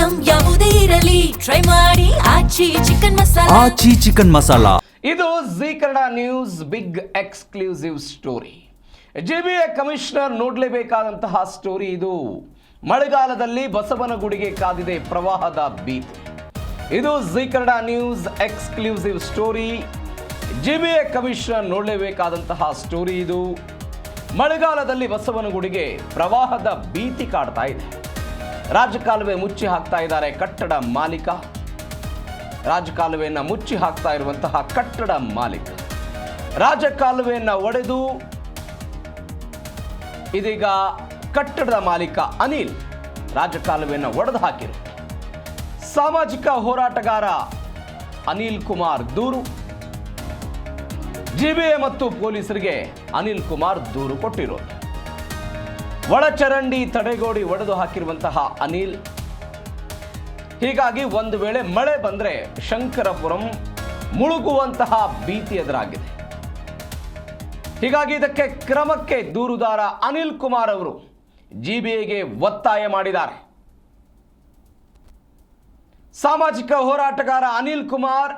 Item ಯಾವುದೇ ಇರಲಿ try ಮಾಡಿ ಆಚಿ ಚಿಕನ್ ಮಸಾಲಾ. ಇದು Zee Kannada news big exclusive story. GBA commissioner ನೋಡಲೇಬೇಕಾದಂತಹ ಸ್ಟೋರಿ ಇದು. ಮಳೆಗಾಲದಲ್ಲಿ ಬಸವನಗುಡಿಗೆ ಕಾದಿದೆ ಪ್ರವಾಹದ ಭೀತಿ. ಇದು Zee Kannada news exclusive story. GBA commissioner ನೋಡಲೇಬೇಕಾದಂತಹ ಸ್ಟೋರಿ ಇದು. ಮಳೆಗಾಲದಲ್ಲಿ ಬಸವನಗುಡಿಗೆ ಪ್ರವಾಹದ ಭೀತಿ ಕಾಡ್ತಾ ಇದೆ. ರಾಜಕಾಲುವೆ ಮುಚ್ಚಿ ಹಾಕ್ತಾ ಇದ್ದಾರೆ ಕಟ್ಟಡ ಮಾಲೀಕ. ರಾಜಕಾಲುವೆಯನ್ನು ಮುಚ್ಚಿ ಹಾಕ್ತಾ ಇರುವಂತಹ ಕಟ್ಟಡ ಮಾಲೀಕ ರಾಜಕಾಲುವೆಯನ್ನು ಒಡೆದು ಇದೀಗ ಕಟ್ಟಡದ ಮಾಲೀಕ ಅನಿಲ್ ರಾಜಕಾಲುವೆಯನ್ನು ಒಡೆದು ಹಾಕಿರು. ಸಾಮಾಜಿಕ ಹೋರಾಟಗಾರ ಅನಿಲ್ ಕುಮಾರ್ ದೂರು. ಜಿಬಿಎ ಮತ್ತು ಪೊಲೀಸರಿಗೆ ಅನಿಲ್ ಕುಮಾರ್ ದೂರು ಕೊಟ್ಟಿರೋದು. ಒಳಚರಂಡಿ ತಡೆಗೋಡಿ ಒಡೆದು ಹಾಕಿರುವಂತಹ ಅನಿಲ್. ಹೀಗಾಗಿ ಒಂದು ವೇಳೆ ಮಳೆ ಬಂದರೆ ಶಂಕರಪುರಂ ಮುಳುಗುವಂತಹ ಭೀತಿ ಎದುರಾಗಿದೆ. ಹೀಗಾಗಿ ಇದಕ್ಕೆ ಕ್ರಮಕ್ಕೆ ದೂರುದಾರ ಅನಿಲ್ ಕುಮಾರ್ ಅವರು ಜಿಬಿಎಗೆ ಒತ್ತಾಯ ಮಾಡಿದ್ದಾರೆ. ಸಾಮಾಜಿಕ ಹೋರಾಟಗಾರ ಅನಿಲ್ ಕುಮಾರ್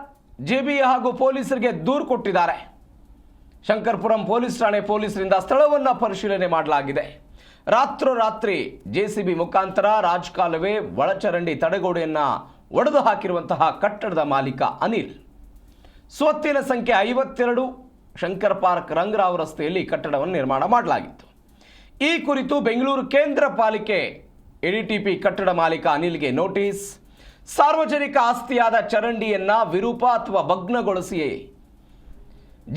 ಜಿಬಿಎ ಹಾಗೂ ಪೊಲೀಸರಿಗೆ ದೂರು ಕೊಟ್ಟಿದ್ದಾರೆ. ಶಂಕರಪುರಂ ಪೊಲೀಸ್ ಠಾಣೆ ಪೊಲೀಸರಿಂದ ಸ್ಥಳವನ್ನು ಪರಿಶೀಲನೆ ಮಾಡಲಾಗಿದೆ. ರಾತ್ರೋರಾತ್ರಿ ಜೆಸಿಬಿ ಮುಖಾಂತರ ರಾಜಕಾಲುವೆ ಒಳಚರಂಡಿ ತಡೆಗೋಡೆಯನ್ನು ಒಡೆದು ಹಾಕಿರುವಂತಹ ಕಟ್ಟಡದ ಮಾಲೀಕ ಅನಿಲ್. ಸ್ವತ್ತಿನ ಸಂಖ್ಯೆ 52 ಶಂಕರ್ ಪಾರ್ಕ್ ರಂಗರಾವ್ ರಸ್ತೆಯಲ್ಲಿ ಕಟ್ಟಡವನ್ನು ನಿರ್ಮಾಣ ಮಾಡಲಾಗಿತ್ತು. ಈ ಕುರಿತು ಬೆಂಗಳೂರು ಕೇಂದ್ರ ಪಾಲಿಕೆ ಎಡಿಟಿಪಿ ಕಟ್ಟಡ ಮಾಲೀಕ ಅನಿಲ್ಗೆ ನೋಟಿಸ್. ಸಾರ್ವಜನಿಕ ಆಸ್ತಿಯಾದ ಚರಂಡಿಯನ್ನು ವಿರೂಪ ಅಥವಾ ಭಗ್ನಗೊಳಿಸಿ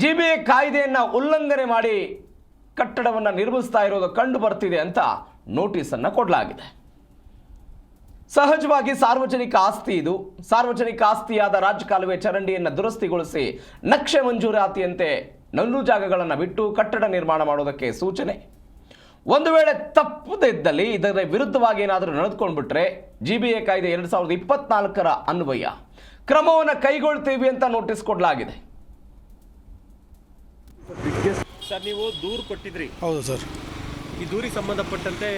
ಜಿಬಿಎ ಕಾಯ್ದೆಯನ್ನು ಉಲ್ಲಂಘನೆ ಮಾಡಿ ಕಟ್ಟಡವನ್ನು ನಿರ್ಮಿಸ್ತಾ ಇರೋದು ಕಂಡು ಬರ್ತಿದೆ ಅಂತ ನೋಟಿಸನ್ನು ಕೊಡಲಾಗಿದೆ. ಸಹಜವಾಗಿ ಸಾರ್ವಜನಿಕ ಆಸ್ತಿ ಇದು. ಸಾರ್ವಜನಿಕ ಆಸ್ತಿಯಾದ ರಾಜಕಾಲುವೆ ಚರಂಡಿಯನ್ನು ದುರಸ್ತಿಗೊಳಿಸಿ ನಕ್ಷೆ ಮಂಜೂರಾತಿಯಂತೆ ನಲ್ಲು ಜಾಗಗಳನ್ನು ಬಿಟ್ಟು ಕಟ್ಟಡ ನಿರ್ಮಾಣ ಮಾಡೋದಕ್ಕೆ ಸೂಚನೆ. ಒಂದು ವೇಳೆ ತಪ್ಪದಿದ್ದಲ್ಲಿ ಇದರ ವಿರುದ್ಧವಾಗಿ ಏನಾದರೂ ನಡೆದುಕೊಂಡ್ಬಿಟ್ರೆ ಜಿಬಿಎ ಕಾಯ್ದೆ 2024ರ ಅನ್ವಯ ಕ್ರಮವನ್ನು ಕೈಗೊಳ್ತೀವಿ ಅಂತ ನೋಟಿಸ್ ಕೊಡಲಾಗಿದೆ. ಸರ್, ನೀವು ದೂರು ಕೊಟ್ಟಿದ್ರಿ. ಹೌದು ಸರ್. ಈ ದೂರಿಗೆ ಸಂಬಂಧಪಟ್ಟಂತೆ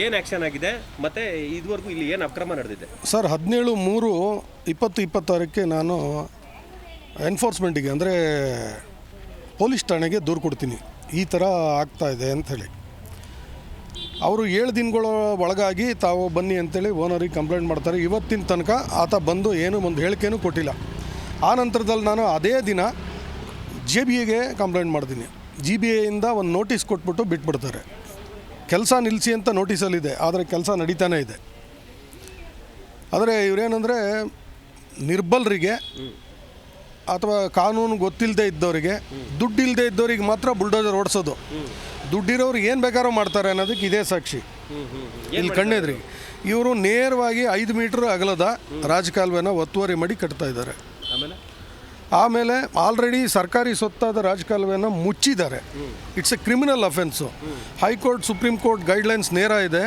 ಏನು ಆ್ಯಕ್ಷನ್ ಆಗಿದೆ ಮತ್ತು ಇದುವರೆಗೂ ಇಲ್ಲಿ ಏನು ಅಕ್ರಮ ನಡೆದಿದೆ? ಸರ್, 17/3/2026ಕ್ಕೆ ನಾನು ಎನ್ಫೋರ್ಸ್ಮೆಂಟಿಗೆ ಅಂದರೆ ಪೊಲೀಸ್ ಠಾಣೆಗೆ ದೂರು ಕೊಡ್ತೀನಿ, ಈ ಥರ ಆಗ್ತಾ ಇದೆ ಅಂಥೇಳಿ. ಅವರು 7 ದಿನಗಳ ಒಳಗಾಗಿ ತಾವು ಬನ್ನಿ ಅಂತೇಳಿ ಓನರಿಗೆ ಕಂಪ್ಲೇಂಟ್ ಮಾಡ್ತಾರೆ. ಇವತ್ತಿನ ತನಕ ಆತ ಬಂದು ಏನು ಒಂದು ಹೇಳಿಕೆನೂ ಕೊಟ್ಟಿಲ್ಲ. ಆ ನಂತರದಲ್ಲಿ ನಾನು ಅದೇ ದಿನ ಜಿಬಿಎಗೆ ಕಂಪ್ಲೇಂಟ್ ಮಾಡ್ತೀನಿ. ಜಿಬಿಎಯಿಂದ ಒಂದು ನೋಟಿಸ್ ಕೊಟ್ಬಿಟ್ಟು ಬಿಟ್ಬಿಡ್ತಾರೆ. ಕೆಲಸ ನಿಲ್ಲಿಸಿ ಅಂತ ನೋಟಿಸಲ್ಲಿದೆ, ಆದರೆ ಕೆಲಸ ನಡೀತಾನೇ ಇದೆ. ಆದರೆ ಇವರೇನೆಂದರೆ ನಿರ್ಬಲರಿಗೆ ಅಥವಾ ಕಾನೂನು ಗೊತ್ತಿಲ್ಲದೆ ಇದ್ದವರಿಗೆ, ದುಡ್ಡಿಲ್ಲದೆ ಇದ್ದವ್ರಿಗೆ ಮಾತ್ರ ಬುಲ್ಡೋಜರ್ ಓಡಿಸೋದು. ದುಡ್ಡಿರೋರಿಗೆ ಏನು ಬೇಕಾದ್ರೂ ಮಾಡ್ತಾರೆ ಅನ್ನೋದಕ್ಕೆ ಇದೇ ಸಾಕ್ಷಿ. ಇಲ್ಲಿ ಕಣ್ಣೆದ್ರಿಗೆ ಇವರು ನೇರವಾಗಿ 5 ಮೀಟ್ರ್ ಅಗಲದ ರಾಜಕಾಲುವೆನ ಒತ್ತುವರಿ ಮಾಡಿ ಕಟ್ತಾ ಇದ್ದಾರೆ. ಆಮೇಲೆ ಆಲ್ರೆಡಿ ಸರ್ಕಾರಿ ಸ್ವತ್ತಾದ ರಾಜಕಾಲುವೆಯನ್ನು ಮುಚ್ಚಿದ್ದಾರೆ. It's a criminal offence. High court supreme court guidelines ನೇರ ಇದೆ.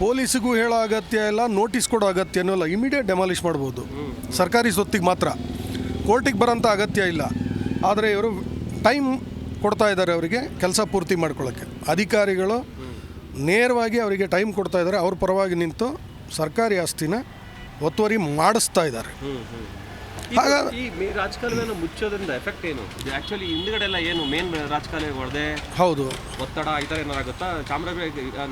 ಪೊಲೀಸಿಗೂ ಹೇಳೋ ಅಗತ್ಯ ಇಲ್ಲ, ನೋಟಿಸ್ ಕೊಡೋ ಅಗತ್ಯನೂ ಇಲ್ಲ. ಇಮಿಡಿಯೇಟ್ ಡೆಮಾಲಿಷ್ ಮಾಡ್ಬೋದು ಸರ್ಕಾರಿ ಸ್ವತ್ತಿಗೆ ಮಾತ್ರ. ಕೋರ್ಟಿಗೆ ಬರೋಂಥ ಅಗತ್ಯ ಇಲ್ಲ. ಆದರೆ ಇವರು ಟೈಮ್ ಕೊಡ್ತಾ ಇದ್ದಾರೆ ಅವರಿಗೆ ಕೆಲಸ ಪೂರ್ತಿ ಮಾಡ್ಕೊಳ್ಳೋಕ್ಕೆ. ಅಧಿಕಾರಿಗಳು ನೇರವಾಗಿ ಅವರಿಗೆ ಟೈಮ್ ಕೊಡ್ತಾ ಇದ್ದಾರೆ. ಅವ್ರ ಪರವಾಗಿ ನಿಂತು ಸರ್ಕಾರಿ ಆಸ್ತಿನ ಒತ್ತುವರಿ ಮಾಡಿಸ್ತಾ ಇದ್ದಾರೆ. ಈ ರಾಜಕಾಲುವೆಯನ್ನು ಮುಚ್ಚೋದ್ರಿಂದ ಎಫೆಕ್ಟ್ ಏನು? ಆ್ಯಕ್ಚುಲಿ ಹಿಂದ್ಗಡೆ ಎಲ್ಲ ಏನು ಮೇನ್ ರಾಜಕಾಲುವೆ ಹೊಡೆದೆ, ಹೌದು, ಒತ್ತಡ ಈ ಥರ ಏನಾಗುತ್ತಾ?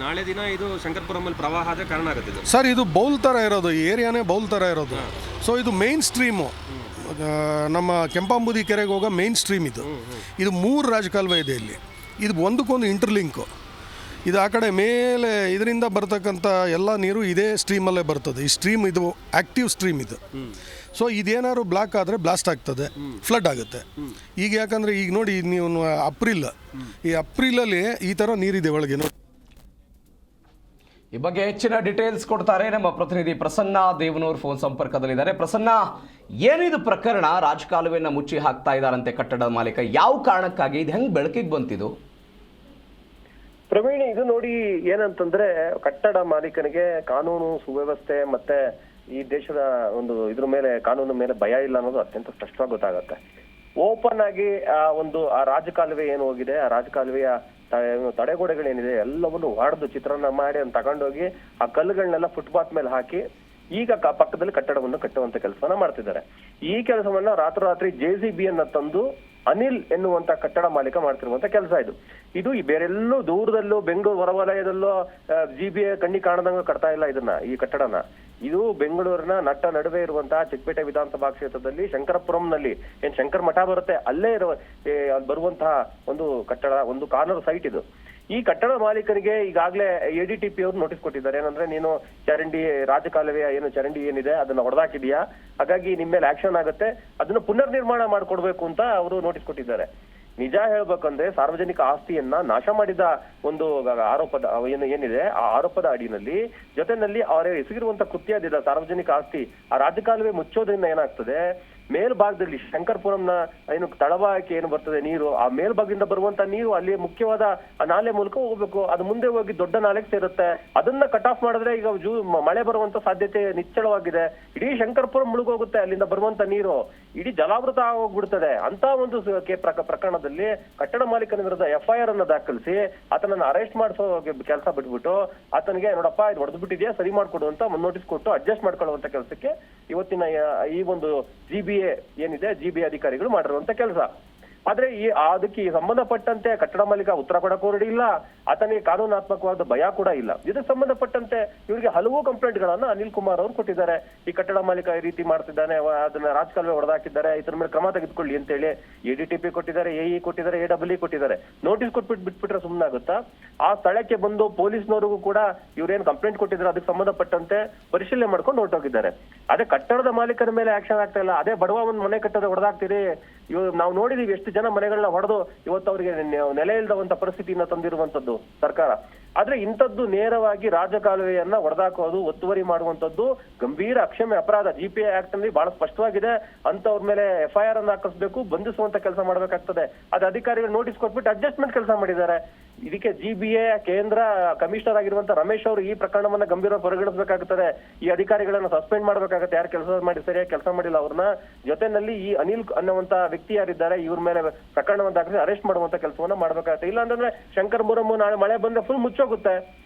ನಾಳೆ ದಿನ ಇದು ಶಂಕರಪುರಮಲ್ಲಿ ಪ್ರವಾಹ ಆದರೆ ಕಾರಣ ಆಗುತ್ತೆ ಸರ್. ಇದು ಬೌಲ್ ಥರ ಇರೋದು, ಈ ಏರಿಯಾನೇ ಬೌಲ್ ಥರ ಇರೋದು. ಸೊ ಇದು ಮೇನ್ ಸ್ಟ್ರೀಮು, ನಮ್ಮ ಕೆಂಪಾಂಬುದಿ ಕೆರೆಗೆ ಹೋಗೋ ಮೇನ್ ಸ್ಟ್ರೀಮ್ ಇದು. ಇದು 3 ರಾಜಕಾಲುವೆ ಇದೆ ಇಲ್ಲಿ. ಇದು ಒಂದಕ್ಕೊಂದು ಇಂಟರ್ಲಿಂಕು. ಇದು ಆ ಕಡೆ ಮೇಲೆ ಇದರಿಂದ ಬರ್ತಕ್ಕಂಥ ಎಲ್ಲ ನೀರು ಇದೇ ಸ್ಟ್ರೀಮಲ್ಲೇ ಬರ್ತದೆ. ಈ ಸ್ಟ್ರೀಮ್ ಇದು ಆ್ಯಕ್ಟಿವ್ ಸ್ಟ್ರೀಮ್ ಇದು. ಸೊ ಇದೇನಾದ್ರು ಬ್ಲಾಕ್ ಆದರೆ ಬ್ಲಾಸ್ಟ್ ಆಗ್ತದೆ, ಫ್ಲಡ್ ಆಗುತ್ತೆ. ಈಗ ಯಾಕಂದರೆ ಈಗ ನೋಡಿ, ನೀವು ಅಪ್ರಿಲಲ್ಲಿ ಈ ಥರ ನೀರಿದೆ ಒಳಗೆ ನೋಡಿ. ಈ ಬಗ್ಗೆ ಹೆಚ್ಚಿನ ಡೀಟೇಲ್ಸ್ ಕೊಡ್ತಾರೆ ನಮ್ಮ ಪ್ರತಿನಿಧಿ ಪ್ರಸನ್ನ ದೇವನೂರ್ ಫೋನ್ ಸಂಪರ್ಕದಲ್ಲಿದ್ದಾರೆ. ಪ್ರಸನ್ನ, ಏನಿದು ಪ್ರಕರಣ? ರಾಜಕಾಲುವೆಯನ್ನು ಮುಚ್ಚಿ ಹಾಕ್ತಾ ಇದ್ದಾರಂತೆ ಕಟ್ಟಡದ ಮಾಲೀಕ. ಯಾವ ಕಾರಣಕ್ಕಾಗಿ ಇದು ಹೆಂಗೆ ಬೆಳಕಿಗೆ ಬಂತಿದು? ಪ್ರವೀಣ್, ಇದು ನೋಡಿ ಏನಂತಂದ್ರೆ ಕಟ್ಟಡ ಮಾಲೀಕನಿಗೆ ಕಾನೂನು ಸುವ್ಯವಸ್ಥೆ ಮತ್ತೆ ಈ ದೇಶದ ಒಂದು ಇದ್ರ ಮೇಲೆ ಕಾನೂನು ಮೇಲೆ ಭಯ ಇಲ್ಲ ಅನ್ನೋದು ಅತ್ಯಂತ ಸ್ಪಷ್ಟವಾಗಿ ಗೊತ್ತಾಗತ್ತೆ. ಓಪನ್ ಆಗಿ ಆ ರಾಜಕಾಲುವೆ ಏನು ಹೋಗಿದೆ, ಆ ರಾಜಕಾಲುವೆಯ ತಡೆಗೋಡೆಗಳೇನಿದೆ ಎಲ್ಲವನ್ನು ಹೊಡೆದು ಚಿತ್ರಾನ್ನ ಮಾಡಿ ತಗೊಂಡೋಗಿ ಆ ಕಲ್ಲುಗಳನ್ನೆಲ್ಲ ಫುಟ್ಪಾತ್ ಮೇಲೆ ಹಾಕಿ ಈಗ ಪಕ್ಕದಲ್ಲಿ ಕಟ್ಟಡವನ್ನು ಕಟ್ಟುವಂತ ಕೆಲಸವನ್ನ ಮಾಡ್ತಿದ್ದಾರೆ. ಈ ಕೆಲಸವನ್ನ ರಾತ್ರೋರಾತ್ರಿ JCB ಅನ್ನ ತಂದು ಅನಿಲ್ ಎನ್ನುವಂತ ಕಟ್ಟಡ ಮಾಲೀಕ ಮಾಡ್ತಿರುವಂತ ಕೆಲಸ ಇದು ಬೇರೆಲ್ಲೂ ದೂರದಲ್ಲೂ ಬೆಂಗಳೂರು ಹೊರವಲಯದಲ್ಲೂ GBA ಕಣ್ಣಿ ಕಾಣದಂಗ ಕಟ್ತಾ ಇಲ್ಲ ಇದನ್ನ, ಈ ಕಟ್ಟಡನ. ಇದು ಬೆಂಗಳೂರಿನ ನಟ್ಟ ನಡುವೆ ಇರುವಂತಹ ಚಿಕ್ಕಪೇಟೆ ವಿಧಾನಸಭಾ ಕ್ಷೇತ್ರದಲ್ಲಿ ಶಂಕರಪುರಂನಲ್ಲಿ ಏನ್ ಶಂಕರ್ ಮಠ ಬರುತ್ತೆ ಅಲ್ಲೇ ಬರುವಂತಹ ಒಂದು ಕಟ್ಟಡ, ಒಂದು ಕಾರ್ನರ್ ಸೈಟ್ ಇದು. ಈ ಕಟ್ಟಡ ಮಾಲೀಕರಿಗೆ ಈಗಾಗಲೇ ADTP ಅವರು ನೋಟಿಸ್ ಕೊಟ್ಟಿದ್ದಾರೆ. ಏನಂದ್ರೆ ನೀನು ಚರಂಡಿ ರಾಜಕಾಲುವೆಯ ಏನು ಚರಂಡಿ ಏನಿದೆ ಅದನ್ನ ಹೊಡೆದಾಕಿದ್ಯಾ, ಹಾಗಾಗಿ ನಿಮ್ಮ ಮೇಲೆ ಆಕ್ಷನ್ ಆಗುತ್ತೆ, ಅದನ್ನ ಪುನರ್ ನಿರ್ಮಾಣ ಮಾಡ್ಕೊಡ್ಬೇಕು ಅಂತ ಅವರು ನೋಟಿಸ್ ಕೊಟ್ಟಿದ್ದಾರೆ. ನಿಜ ಹೇಳ್ಬೇಕಂದ್ರೆ ಸಾರ್ವಜನಿಕ ಆಸ್ತಿಯನ್ನ ನಾಶ ಮಾಡಿದ ಒಂದು ಆರೋಪದ ಏನಿದೆ ಆ ಆರೋಪದ ಅಡಿನಲ್ಲಿ ಜೊತೆನಲ್ಲಿ ಅವರೇ ಎಸಗಿರುವಂತ ಕೃತ್ಯ ಅದಿದೆ ಸಾರ್ವಜನಿಕ ಆಸ್ತಿ. ಆ ರಾಜಕಾಲುವೆ ಮುಚ್ಚೋದ್ರಿಂದ ಏನಾಗ್ತದೆ, ಮೇಲ್ಭಾಗದಲ್ಲಿ ಶಂಕರ್ಪುರಂನ ಏನು ತಳಭಾಗಕ್ಕೆ ಏನು ಬರ್ತದೆ ನೀರು, ಆ ಮೇಲ್ಭಾಗದಿಂದ ಬರುವಂತ ನೀರು ಅಲ್ಲಿ ಮುಖ್ಯವಾದ ನಾಲೆ ಮೂಲಕ ಹೋಗ್ಬೇಕು, ಅದು ಮುಂದೆ ಹೋಗಿ ದೊಡ್ಡ ನಾಲೆಗೆ ಸೇರುತ್ತೆ. ಅದನ್ನ ಕಟ್ ಆಫ್ ಮಾಡಿದ್ರೆ ಈಗ ಮಳೆ ಬರುವಂತ ಸಾಧ್ಯತೆ ನಿಚ್ಚಳವಾಗಿದೆ. ಇಡೀ ಶಂಕರ್ಪುರಂ ಮುಳುಗೋಗುತ್ತೆ, ಅಲ್ಲಿಂದ ಬರುವಂತ ನೀರು ಇಡೀ ಜಲಾವೃತ ಆಗೋಗ್ಬಿಡ್ತದೆ. ಅಂತ ಒಂದು ಪ್ರಕರಣದಲ್ಲಿ ಕಟ್ಟಡ ಮಾಲೀಕನ ವಿರುದ್ಧ FIR ಅನ್ನ ದಾಖಲಿಸಿ ಆತನನ್ನ ಅರೆಸ್ಟ್ ಮಾಡಿಸೋ ಕೆಲಸ ಬಿಟ್ಬಿಟ್ಟು ಆತನಿಗೆ ನೋಡಪ್ಪ ಇದು ಹೊಡೆದ್ಬಿಟ್ಟಿದ್ಯಾ ಸರಿ ಮಾಡ್ಕೊಡು ಅಂತ ನೋಟಿಸ್ ಕೊಟ್ಟು ಅಡ್ಜಸ್ಟ್ ಮಾಡ್ಕೊಳ್ಳುವಂತ ಕೆಲಸಕ್ಕೆ ಇವತ್ತಿನ ಈ ಒಂದು GBA ಏನಿದೆ GBA ಅಧಿಕಾರಿಗಳು ಮಾಡಿರುವಂತ ಕೆಲಸ. ಆದ್ರೆ ಅದಕ್ಕೆ ಸಂಬಂಧಪಟ್ಟಂತೆ ಕಟ್ಟಡ ಮಾಲೀಕ ಉತ್ತರ ಕೊಡಕ್ಕೂ ರೆಡಿ ಇಲ್ಲ, ಆತನಿಗೆ ಕಾನೂನಾತ್ಮಕವಾದ ಭಯ ಕೂಡ ಇಲ್ಲ. ಇದಕ್ಕೆ ಸಂಬಂಧಪಟ್ಟಂತೆ ಇವರಿಗೆ ಹಲವು ಕಂಪ್ಲೇಂಟ್ ಗಳನ್ನ ಅನಿಲ್ ಕುಮಾರ್ ಅವರು ಕೊಟ್ಟಿದ್ದಾರೆ. ಈ ಕಟ್ಟಡ ಮಾಲೀಕ ಈ ರೀತಿ ಮಾಡ್ತಿದ್ದಾನೆ, ಅದನ್ನ ರಾಜಕಾಲುವೆ ಹೊಡೆದಾಕಿದ್ದಾರೆ, ಇದ್ರ ಮೇಲೆ ಕ್ರಮ ತೆಗೆದುಕೊಳ್ಳಿ ಅಂತ ಹೇಳಿ ADTP ಕೊಟ್ಟಿದ್ದಾರೆ, AE ಕೊಟ್ಟಿದ್ದಾರೆ, AEE ಕೊಟ್ಟಿದ್ದಾರೆ. ನೋಟಿಸ್ ಕೊಟ್ಬಿಟ್ಟು ಬಿಟ್ಬಿಟ್ರೆ ಸುಮ್ಮನಾಗುತ್ತಾ? ಆ ಸ್ಥಳಕ್ಕೆ ಬಂದು ಪೊಲೀಸ್ನವರಿಗೂ ಕೂಡ ಇವ್ರೇನ್ ಕಂಪ್ಲೇಂಟ್ ಕೊಟ್ಟಿದ್ದಾರೆ ಅದಕ್ಕೆ ಸಂಬಂಧಪಟ್ಟಂತೆ ಪರಿಶೀಲನೆ ಮಾಡ್ಕೊಂಡು ಹೊರಟೋಗಿದ್ದಾರೆ. ಅದೇ ಕಟ್ಟಡದ ಮಾಲೀಕರ ಮೇಲೆ ಆಕ್ಷನ್ ಆಗ್ತಾ ಇಲ್ಲ. ಅದೇ ಬಡವ ಒಂದು ಮನೆ ಕಟ್ಟದ ಹೊಡೆದಾಕ್ತೀರಿ, ನಾವು ನೋಡಿದೀವಿ ಎಷ್ಟು ಜನ ಮನೆಗಳನ್ನ ಹೊಡೆದು ಇವತ್ತು ಅವರಿಗೆ ನೆಲೆ ಇಲ್ಲದಂತ ಪರಿಸ್ಥಿತಿಯನ್ನ ತಂದಿರುವಂತದ್ದು ಸರ್ಕಾರ. ಆದ್ರೆ ಇಂಥದ್ದು ನೇರವಾಗಿ ರಾಜಕಾಲುವೆಯನ್ನ ಹೊಡೆದಾಕೋದು, ಒತ್ತುವರಿ ಮಾಡುವಂತದ್ದು ಗಂಭೀರ ಅಕ್ಷಮ್ಯ ಅಪರಾಧ. GPA ಆಕ್ಟ್ ನಲ್ಲಿ ಬಹಳ ಸ್ಪಷ್ಟವಾಗಿದೆ. ಅಂತವ್ರ ಮೇಲೆ FIR ಅನ್ನ ಹಾಕಿಸ್ಬೇಕು, ಬಂಧಿಸುವಂತ ಕೆಲಸ ಮಾಡ್ಬೇಕಾಗ್ತದೆ. ಅದು ಅಧಿಕಾರಿಗಳು ನೋಟಿಸ್ ಕೊಟ್ಬಿಟ್ಟು ಅಡ್ಜಸ್ಟ್ಮೆಂಟ್ ಕೆಲಸ ಮಾಡಿದ್ದಾರೆ. ಇದಕ್ಕೆ GBA ಕೇಂದ್ರ ಕಮಿಷನರ್ ಆಗಿರುವಂತ ರಮೇಶ್ ಅವರು ಈ ಪ್ರಕರಣವನ್ನ ಗಂಭೀರವಾಗಿ ಪರಿಗಣಿಸಬೇಕಾಗುತ್ತದೆ. ಈ ಅಧಿಕಾರಿಗಳನ್ನ ಸಸ್ಪೆಂಡ್ ಮಾಡ್ಬೇಕಾಗುತ್ತೆ, ಯಾರು ಕೆಲಸ ಮಾಡಿ ಸರಿಯಾಗಿ ಕೆಲಸ ಮಾಡಿಲ್ಲ ಅವ್ರನ್ನ. ಜೊತೆನಲ್ಲಿ ಈ ಅನಿಲ್ ಅನ್ನುವಂತ ವ್ಯಕ್ತಿ ಯಾರಿದ್ದಾರೆ ಇವ್ರ ಮೇಲೆ ಪ್ರಕರಣವನ್ನು ದಾಖಲಿಸಿ ಅರೆಸ್ಟ್ ಮಾಡುವಂತ ಕೆಲಸವನ್ನ ಮಾಡ್ಬೇಕಾಗುತ್ತೆ. ಇಲ್ಲ ಅಂತಂದ್ರೆ ಶಂಕರಪುರಂ ನಾಳೆ ಮಳೆ ಬಂದ್ರೆ ಫುಲ್ ಮುಚ್ಚೋಗುತ್ತೆ.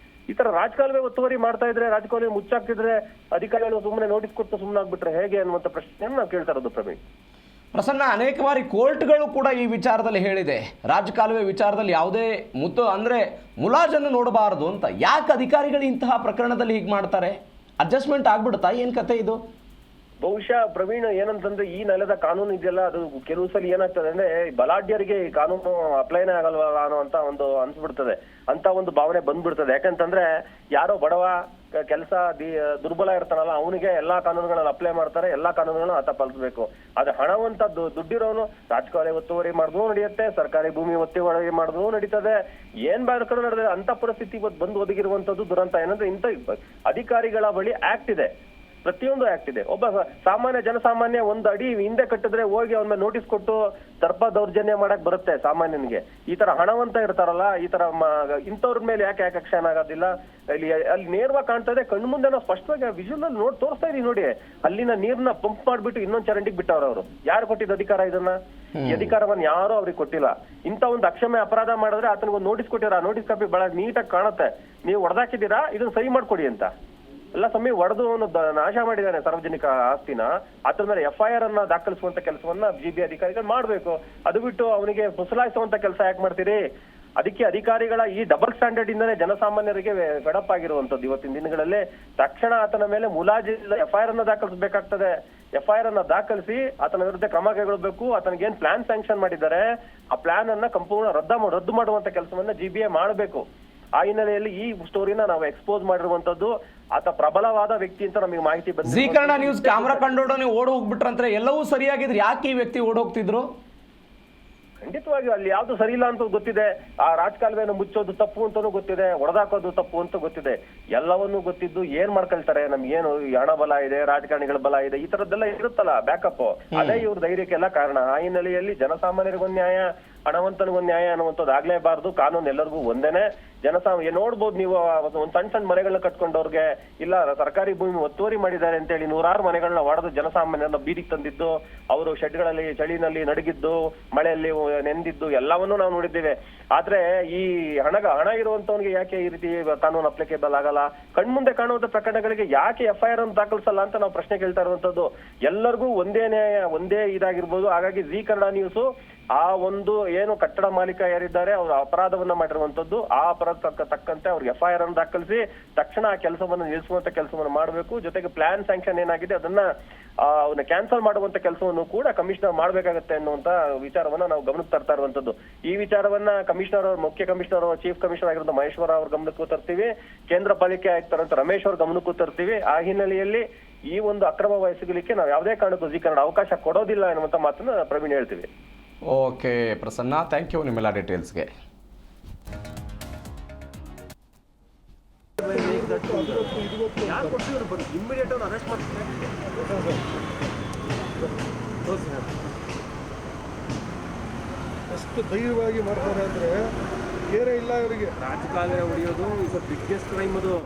ಈ ತರ ರಾಜಕಾಲುವೆ ಒತ್ತುವರಿ ಮಾಡ್ತಾ ಇದ್ರೆ, ರಾಜಕಾಲುವೆ ಮುಚ್ಚಾಕ್ತಿದ್ರೆ ಅಧಿಕಾರಿಗಳು ಸುಮ್ಮನೆ ನೋಟಿಸ್ ಕೊಟ್ಟು ಸುಮ್ಮನಾಗ್ಬಿಟ್ರೆ ಹೇಗೆ ಅನ್ನುವಂತ ಪ್ರಶ್ನೆಯನ್ನು ನಾವು ಕೇಳ್ತಾ ಇರೋದು ಪ್ರವೀಣ್. ಪ್ರಸನ್ನ, ಅನೇಕ ಬಾರಿ ಕೋರ್ಟ್ಗಳು ಕೂಡ ಈ ವಿಚಾರದಲ್ಲಿ ಹೇಳಿದೆ, ರಾಜಕಾಲುವೆ ವಿಚಾರದಲ್ಲಿ ಯಾವುದೇ ಮುಲಾಜನ್ನು ನೋಡಬಾರದು ಅಂತ. ಯಾಕೆ ಅಧಿಕಾರಿಗಳು ಇಂತಹ ಪ್ರಕರಣದಲ್ಲಿ ಹೀಗೆ ಮಾಡ್ತಾರೆ? ಅಡ್ಜಸ್ಟ್ಮೆಂಟ್ ಆಗ್ಬಿಡುತ್ತಾ, ಏನ್ ಕತೆ ಇದು? ಬಹುಶಃ ಪ್ರವೀಣ್ ಏನಂತಂದ್ರೆ ಈ ನೆಲದ ಕಾನೂನು ಇದೆಯಲ್ಲ, ಅದು ಕೆಲವು ಸಲ ಏನಾಗ್ತದೆ ಅಂದ್ರೆ ಬಲಾಢ್ಯರಿಗೆ ಈ ಕಾನೂನು ಅಪ್ಲೈನೇ ಆಗಲ್ವಾ ಅನ್ನೋ ಅಂತ ಒಂದು ಅನ್ಸ್ಬಿಡ್ತದೆ, ಅಂತ ಒಂದು ಭಾವನೆ ಬಂದ್ಬಿಡ್ತದೆ. ಯಾಕಂತಂದ್ರೆ ಯಾರೋ ಬಡವ ಕೆಲಸ ದುರ್ಬಲ ಇರ್ತಾನಲ್ಲ ಅವನಿಗೆ ಎಲ್ಲಾ ಕಾನೂನುಗಳನ್ನ ಅಪ್ಲೈ ಮಾಡ್ತಾರೆ, ಎಲ್ಲಾ ಕಾನೂನುಗಳನ್ನ ಆತ ಪಾಲಿಸಬೇಕು. ಆದ್ರೆ ಹಣವಂತ ದುಡ್ಡಿರೋನು ರಾಜಕಾಲುವೆ ಒತ್ತುವರಿ ಮಾಡಿದ್ರೂ ನಡೆಯುತ್ತೆ, ಸರ್ಕಾರಿ ಭೂಮಿ ಒತ್ತುವರಿ ಮಾಡಿದ್ರೂ ನಡೀತದೆ, ಏನ್ ಬೇಕಾದ್ರೂ ನಡೆದಿದೆ. ಅಂತ ಪರಿಸ್ಥಿತಿ ಇವತ್ತು ಬಂದು ಒದಗಿರುವಂತದ್ದು ದುರಂತ. ಏನಂದ್ರೆ ಇಂಥ ಅಧಿಕಾರಿಗಳ ಬಳಿ ಆಕ್ಟ್ ಇದೆ, ಪ್ರತಿಯೊಂದು ಆಕ್ಟ್ ಇದೆ. ಒಬ್ಬ ಜನಸಾಮಾನ್ಯ ಒಂದು ಅಡಿ ಹಿಂದೆ ಕಟ್ಟಿದ್ರೆ ಹೋಗಿ ಅವನ ಮೇಲೆ ನೋಟಿಸ್ ಕೊಟ್ಟು ದರ್ಪ ದೌರ್ಜನ್ಯ ಮಾಡಕ್ ಬರುತ್ತೆ ಸಾಮಾನ್ಯನಿಗೆ. ಈ ತರ ಹಣವಂತ ಇರ್ತಾರಲ್ಲ, ಈ ತರ ಇಂಥವ್ರ ಮೇಲೆ ಯಾಕೆ ಆಕ್ಷನ್ ಆಗೋದಿಲ್ಲ? ಅಲ್ಲಿ ನೇರವಾಗಿ ಕಾಣ್ತಾ ಇದೆ, ಕಣ್ಣು ಮುಂದೆ ನಾವು ಸ್ಪಷ್ಟವಾಗಿ ವಿಜುವಲ್ ಅಲ್ಲಿ ತೋರಿಸ್ತಾ ಇದೀವಿ ನೋಡಿ. ಅಲ್ಲಿನ ನೀರ್ನ ಪಂಪ್ ಮಾಡ್ಬಿಟ್ಟು ಇನ್ನೊಂದ್ ಚರಂಡಿಗೆ ಬಿಟ್ಟವ್ರ ಅವರು. ಯಾರು ಕೊಟ್ಟಿದ್ದ ಅಧಿಕಾರ ಇದನ್ನ? ಈ ಅಧಿಕಾರವನ್ನ ಯಾರು ಅವ್ರಿಗೆ ಕೊಟ್ಟಿಲ್ಲ. ಇಂಥ ಒಂದು ಅಕ್ಷಮ್ಯ ಅಪರಾಧ ಮಾಡಿದ್ರೆ ಆತನಿಗೆ ನೋಟಿಸ್ ಕೊಟ್ಟಿರ, ನೋಟಿಸ್ ಕಾಪಿ ಬಹಳ ನೀಟಾಗಿ ಕಾಣುತ್ತೆ. ನೀವು ಹೊಡೆದಾಕಿದ್ದೀರಾ, ಇದನ್ನ ಸರಿ ಮಾಡ್ಕೊಡಿ ಅಂತ. ಎಲ್ಲ ಸಮಯ ಹೊಡೆದು ನಾಶ ಮಾಡಿದ್ದಾನೆ ಸಾರ್ವಜನಿಕ ಆಸ್ತಿನ. ಅದ್ರ ಮೇಲೆ FIR ಅನ್ನ ದಾಖಲಿಸುವಂತ ಕೆಲಸವನ್ನ GBA ಅಧಿಕಾರಿಗಳು ಮಾಡ್ಬೇಕು. ಅದು ಬಿಟ್ಟು ಅವನಿಗೆ ಫುಸಲಾಯಿಸುವಂತ ಕೆಲಸ ಯಾಕೆ ಮಾಡ್ತೀರಿ? ಅದಕ್ಕೆ ಅಧಿಕಾರಿಗಳ ಈ ಡಬಲ್ ಸ್ಟ್ಯಾಂಡರ್ಡ್ ಇಂದಲೇ ಜನಸಾಮಾನ್ಯರಿಗೆ ಫೆಡಪ್ ಆಗಿರುವಂತದ್ದು. ಇವತ್ತಿನ ದಿನಗಳಲ್ಲಿ ತಕ್ಷಣ ಆತನ ಮೇಲೆ ಮುಲಾಜಿಲ್ಲ FIR ಅನ್ನ ದಾಖಲಿಸಬೇಕಾಗ್ತದೆ. FIR ಅನ್ನ ದಾಖಲಿಸಿ ಆತನ ವಿರುದ್ಧ ಕ್ರಮ ಕೈಗೊಳ್ಳಬೇಕು. ಆತನಿಗೆ ಏನ್ ಪ್ಲಾನ್ ಸ್ಯಾಂಕ್ಷನ್ ಮಾಡಿದ್ದಾರೆ ಆ ಪ್ಲಾನ್ ಅನ್ನ ಸಂಪೂರ್ಣ ರದ್ದು ಮಾಡುವಂತ ಕೆಲಸವನ್ನ GBA ಮಾಡಬೇಕು. ಆ ಹಿನ್ನೆಲೆಯಲ್ಲಿ ಈ ಸ್ಟೋರಿನ ನಾವು ಎಕ್ಸ್ಪೋಸ್ ಮಾಡಿರುವಂತದ್ದು. ಆತ ಪ್ರಬಲವಾದ ವ್ಯಕ್ತಿ ಅಂತ ನಮಗೆ ಮಾಹಿತಿ ಬಂದಿದೆ. ಜೀ ಕನ್ನಡ ನ್ಯೂಸ್ ಕ್ಯಾಮ್ರಾ ಕಂಡೋಡನೆ ಓಡ್ ಹೋಗ್ಬಿಟ್ರಂದ್ರೆ ಎಲ್ಲವೂ ಸರಿಯಾಗಿದ್ರೆ ಯಾಕೆ ಈ ವ್ಯಕ್ತಿ ಓಡ್ ಹೋಗ್ತಿದ್ರು? ಖಂಡಿತವಾಗಿ ಅಲ್ಲಿ ಯಾವ್ದು ಸರಿ ಇಲ್ಲ ಅಂತ ಗೊತ್ತಿದೆ. ಆ ರಾಜಕಾಲುವೆಯನ್ನು ಮುಚ್ಚೋದು ತಪ್ಪು ಅಂತಾನು ಗೊತ್ತಿದೆ, ಹೊಡೆದಾಕೋದು ತಪ್ಪು ಅಂತ ಗೊತ್ತಿದೆ. ಎಲ್ಲವನ್ನೂ ಗೊತ್ತಿದ್ದು ಏನ್ ಮಾಡ್ಕೊಳ್ತಾರೆ? ನಮ್ಗೇನು ಹಣ ಬಲ ಇದೆ, ರಾಜಕಾರಣಿಗಳ ಬಲ ಇದೆ, ಈ ತರದ್ದೆಲ್ಲ ಇರುತ್ತಲ್ಲ ಬ್ಯಾಕಪ್, ಅದೇ ಇವ್ರ ಧೈರ್ಯಕ್ಕೆಲ್ಲ ಕಾರಣ. ಆ ಹಿನ್ನೆಲೆಯಲ್ಲಿ ಜನಸಾಮಾನ್ಯರಿಗೊಂದು ನ್ಯಾಯ, ಹಣವಂತನಿಗೊಂದು ನ್ಯಾಯ ಅನ್ನುವಂಥದ್ದು ಆಗ್ಲೇಬಾರ್ದು. ಕಾನೂನು ಎಲ್ಲರಿಗೂ ಒಂದೇನೆ. ನೋಡ್ಬೋದು ನೀವು, ಒಂದ್ ಸಣ್ಣ ಮನೆಗಳನ್ನ ಕಟ್ಕೊಂಡವ್ರಿಗೆ ಇಲ್ಲ ಸರ್ಕಾರಿ ಭೂಮಿ ಒತ್ತುವರಿ ಮಾಡಿದ್ದಾರೆ ಅಂತೇಳಿ 100 ಮನೆಗಳನ್ನ ಒಡೆದು ಜನಸಾಮಾನ್ಯರನ್ನ ಬೀದಿಗೆ ತಂದಿದ್ದು, ಅವರು ಶೆಡ್ಗಳಲ್ಲಿ ಚಳಿನಲ್ಲಿ ನಡಗಿದ್ದು, ಮಳೆಯಲ್ಲಿ ನೆಂದಿದ್ದು ಎಲ್ಲವನ್ನೂ ನಾವು ನೋಡಿದ್ದೇವೆ. ಆದ್ರೆ ಈ ಹಣ ಇರುವಂತವನಿಗೆ ಯಾಕೆ ಈ ರೀತಿ ಕಾನೂನು ಅಪ್ಲಿಕೇಬಲ್ ಆಗಲ್ಲ? ಕಣ್ಮುಂದೆ ಕಾಣುವಂತ ಪ್ರಕರಣಗಳಿಗೆ ಯಾಕೆ FIR ಅನ್ನು ದಾಖಲಿಸಲ್ಲ ಅಂತ ನಾವು ಪ್ರಶ್ನೆ ಕೇಳ್ತಾ ಇರುವಂತದ್ದು. ಎಲ್ಲರಿಗೂ ಒಂದೇ ನ್ಯಾಯ, ಒಂದೇ ಇದಾಗಿರ್ಬೋದು. ಹಾಗಾಗಿ ಜಿ ಕನ್ನಡ ನ್ಯೂಸ್ ಆ ಒಂದು ಏನು ಕಟ್ಟಡ ಮಾಲೀಕ ಯಾರಿದ್ದಾರೆ ಅವರು ಅಪರಾಧವನ್ನ ಮಾಡಿರುವಂತದ್ದು, ಆ ಅಪರಾಧ ತಕ್ಕಂತೆ ಅವ್ರಿಗೆ FIR ಅನ್ನು ದಾಖಲಿಸಿ ತಕ್ಷಣ ಆ ಕೆಲಸವನ್ನು ನಿಲ್ಲಿಸುವಂತ ಕೆಲಸವನ್ನು ಮಾಡಬೇಕು. ಜೊತೆಗೆ ಪ್ಲಾನ್ ಸ್ಯಾಂಕ್ಷನ್ ಏನಾಗಿದೆ ಅವನ್ನ ಕ್ಯಾನ್ಸಲ್ ಮಾಡುವಂತ ಕೆಲಸವನ್ನು ಕೂಡ ಕಮಿಷನರ್ ಮಾಡ್ಬೇಕಾಗತ್ತೆ ಅನ್ನುವಂತ ವಿಚಾರವನ್ನ ನಾವು ಗಮನಕ್ಕೆ ತರ್ತಾ ಇರುವಂತದ್ದು. ಈ ವಿಚಾರವನ್ನ ಮುಖ್ಯ ಕಮಿಷನರ್, ಚೀಫ್ ಕಮಿಷನರ್ ಆಗಿರೋ ಮಹೇಶ್ವರ ಅವ್ರ ಗಮನಕ್ಕೂ ತರ್ತೀವಿ, ಕೇಂದ್ರ ಪಾಲಿಕೆ ಆಯುಕ್ತರಂತ ರಮೇಶ್ ಅವ್ರ ಗಮನಕ್ಕೂ ತರ್ತೀವಿ. ಆ ಹಿನ್ನೆಲೆಯಲ್ಲಿ ಈ ಒಂದು ಅಕ್ರಮ ಎಸಗಲಿಕ್ಕೆ ನಾವು ಯಾವುದೇ ಕಾರಣಕ್ಕೂ ಜಿ ಕನ್ನಡ ಅವಕಾಶ ಕೊಡೋದಿಲ್ಲ ಎನ್ನುವಂತ ಮಾತನ್ನ ಪ್ರವೀಣ್ ಹೇಳ್ತೀವಿ. ಓಕೆ ಪ್ರಸನ್ನ, ಥ್ಯಾಂಕ್ ಯು ನಿಮ್ಮೆಲ್ಲ ಡೀಟೇಲ್ಸ್ಗೆ. ಎಷ್ಟು ಧೈರ್ಯವಾಗಿ ಮಾಡ್ತಾರೆ ಅಂದ್ರೆ ಬೇರೆ ಇಲ್ಲ ಇವರಿಗೆ. ರಾಜಕಾಲುವೆ ಹೊಡೆಯೋದು ಇಸ್ ಬಿಗ್ಗೆಸ್ಟ್ ಕ್ರೈಮ್ ಅದು.